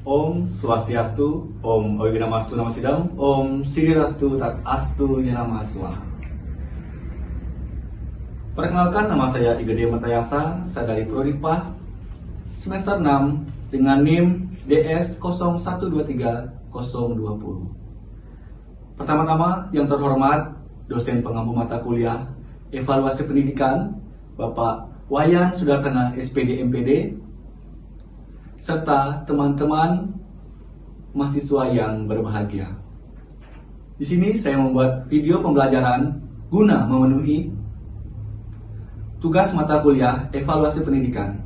Om Swastiastu, Om Awinamastu Namasidam, Om Sirirastu Tat Astu Yanama Swaha. Perkenalkan, nama saya Igede Matayasa, saya dari Prodipa semester 6 dengan NIM DS 0123020. Pertama-tama, yang terhormat dosen pengampu mata kuliah Evaluasi Pendidikan Bapak Wayan Sudarsana SPD MPD, serta teman-teman mahasiswa yang berbahagia. Di sini saya membuat video pembelajaran guna memenuhi tugas mata kuliah Evaluasi Pendidikan,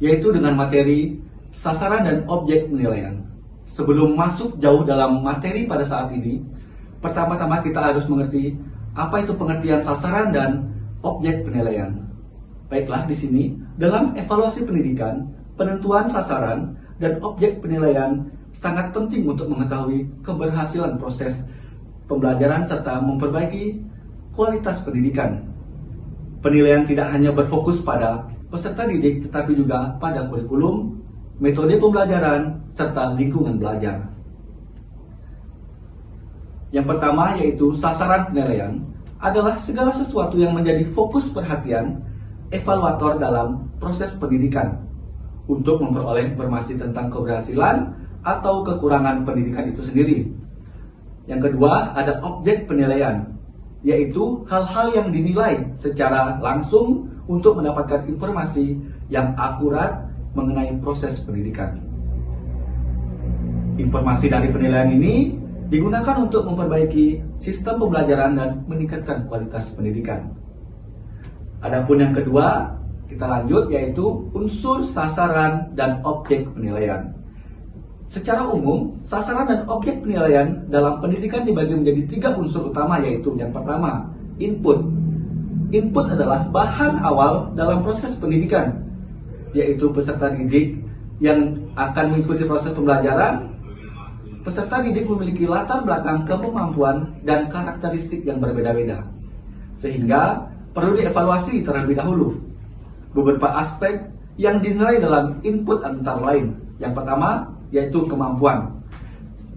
yaitu dengan materi sasaran dan objek penilaian. Sebelum masuk jauh dalam materi pada saat ini, pertama-tama kita harus mengerti apa itu pengertian sasaran dan objek penilaian. Baiklah, di sini dalam evaluasi pendidikan, penentuan sasaran dan objek penilaian sangat penting untuk mengetahui keberhasilan proses pembelajaran serta memperbaiki kualitas pendidikan. Penilaian tidak hanya berfokus pada peserta didik, tetapi juga pada kurikulum, metode pembelajaran, serta lingkungan belajar. Yang pertama yaitu sasaran penilaian adalah segala sesuatu yang menjadi fokus perhatian evaluator dalam proses pendidikan untuk memperoleh informasi tentang keberhasilan atau kekurangan pendidikan itu sendiri. Yang kedua, ada objek penilaian, yaitu hal-hal yang dinilai secara langsung untuk mendapatkan informasi yang akurat mengenai proses pendidikan. Informasi dari penilaian ini digunakan untuk memperbaiki sistem pembelajaran dan meningkatkan kualitas pendidikan. Adapun yang kedua, kita lanjut, yaitu unsur sasaran dan objek penilaian. Secara umum, sasaran dan objek penilaian dalam pendidikan dibagi menjadi 3 unsur utama, yaitu yang pertama, input. Input adalah bahan awal dalam proses pendidikan, yaitu peserta didik yang akan mengikuti proses pembelajaran. Peserta didik memiliki latar belakang kemampuan dan karakteristik yang berbeda-beda, sehingga perlu dievaluasi terlebih dahulu. Beberapa aspek yang dinilai dalam input antara lain. Yang pertama yaitu kemampuan.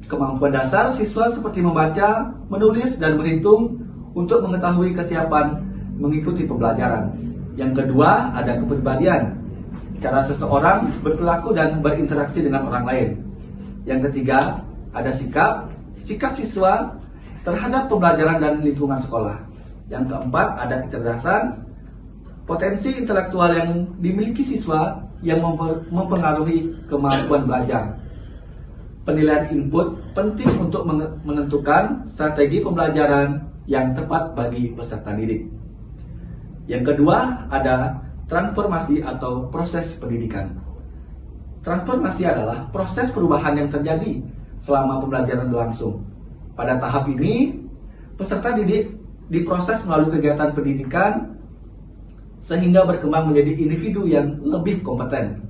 Kemampuan dasar siswa seperti membaca, menulis, dan berhitung untuk mengetahui kesiapan mengikuti pembelajaran. Yang kedua ada kepribadian. Cara seseorang berperilaku dan berinteraksi dengan orang lain. Yang ketiga ada sikap siswa terhadap pembelajaran dan lingkungan sekolah. Yang keempat ada kecerdasan, potensi intelektual yang dimiliki siswa yang mempengaruhi kemampuan belajar. Penilaian input penting untuk menentukan strategi pembelajaran yang tepat bagi peserta didik. Yang kedua ada transformasi atau proses pendidikan. Transformasi adalah proses perubahan yang terjadi selama pembelajaran berlangsung. Pada tahap ini, peserta didik diproses melalui kegiatan pendidikan sehingga berkembang menjadi individu yang lebih kompeten.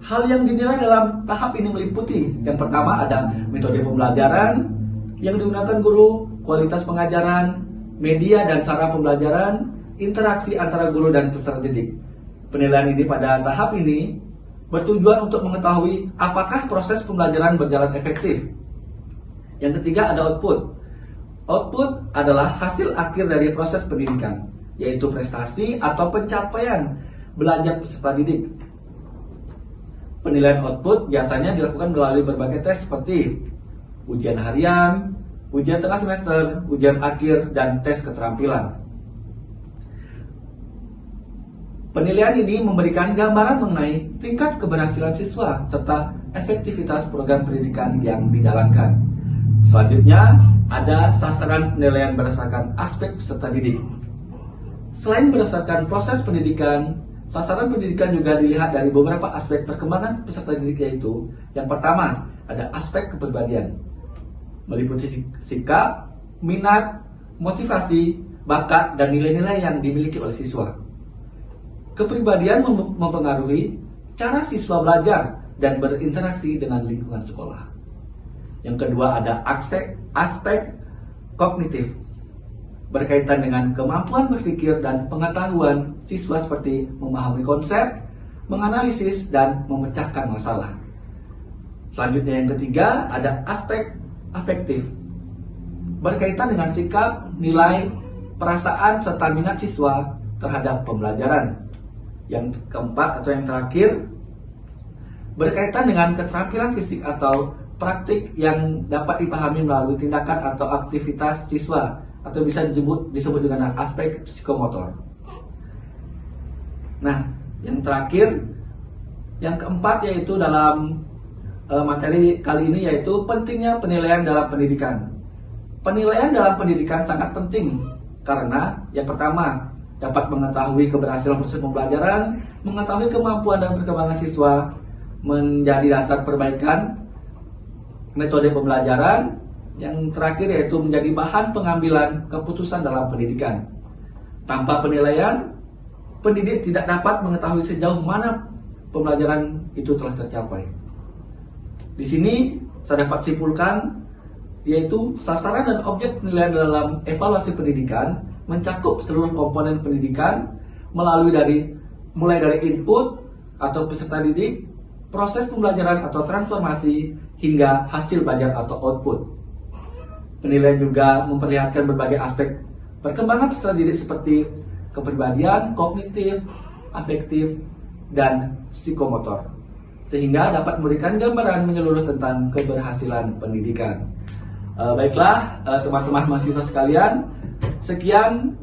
Hal yang dinilai dalam tahap ini meliputi, yang pertama ada metode pembelajaran yang digunakan guru, kualitas pengajaran, media dan cara pembelajaran, interaksi antara guru dan peserta didik. Penilaian ini pada tahap ini bertujuan untuk mengetahui apakah proses pembelajaran berjalan efektif. Yang ketiga ada output. Output adalah hasil akhir dari proses pendidikan, yaitu prestasi atau pencapaian belajar peserta didik. Penilaian output biasanya dilakukan melalui berbagai tes seperti ujian harian, ujian tengah semester, ujian akhir, dan tes keterampilan. Penilaian ini memberikan gambaran mengenai tingkat keberhasilan siswa serta efektivitas program pendidikan yang dijalankan. Selanjutnya, ada sasaran penilaian berdasarkan aspek peserta didik. Selain berdasarkan proses pendidikan, sasaran pendidikan juga dilihat dari beberapa aspek perkembangan peserta didik, yaitu yang pertama ada aspek kepribadian, meliputi sikap, minat, motivasi, bakat, dan nilai-nilai yang dimiliki oleh siswa. Kepribadian mempengaruhi cara siswa belajar dan berinteraksi dengan lingkungan sekolah. Yang kedua ada aspek kognitif, berkaitan dengan kemampuan berpikir dan pengetahuan siswa seperti memahami konsep, menganalisis, dan memecahkan masalah. Selanjutnya yang ketiga ada aspek afektif, berkaitan dengan sikap, nilai, perasaan, serta minat siswa terhadap pembelajaran. Yang keempat atau yang terakhir, berkaitan dengan keterampilan fisik atau praktik yang dapat dipahami melalui tindakan atau aktivitas siswa, atau bisa disebut dengan aspek psikomotor. Nah, yang terakhir, yang keempat yaitu dalam materi kali ini yaitu pentingnya penilaian dalam pendidikan. Penilaian dalam pendidikan sangat penting karena yang pertama dapat mengetahui keberhasilan proses pembelajaran, mengetahui kemampuan dan perkembangan siswa, menjadi dasar perbaikan metode pembelajaran. Yang terakhir yaitu menjadi bahan pengambilan keputusan dalam pendidikan. Tanpa penilaian, pendidik tidak dapat mengetahui sejauh mana pembelajaran itu telah tercapai. Di sini saya dapat simpulkan yaitu sasaran dan objek penilaian dalam evaluasi pendidikan mencakup seluruh komponen pendidikan mulai dari input atau peserta didik, proses pembelajaran atau transformasi, hingga hasil belajar atau output. Penilaian juga memperlihatkan berbagai aspek perkembangan peserta didik seperti kepribadian, kognitif, afektif, dan psikomotor, sehingga dapat memberikan gambaran menyeluruh tentang keberhasilan pendidikan. Baiklah teman-teman mahasiswa sekalian, sekian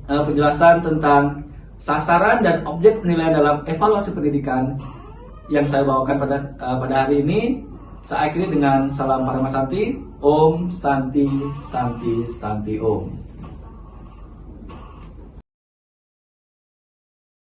penjelasan tentang sasaran dan objek penilaian dalam evaluasi pendidikan yang saya bawakan pada hari ini. Saya akhiri dengan salam Paramasanti, Om Santi Santi Santi Om.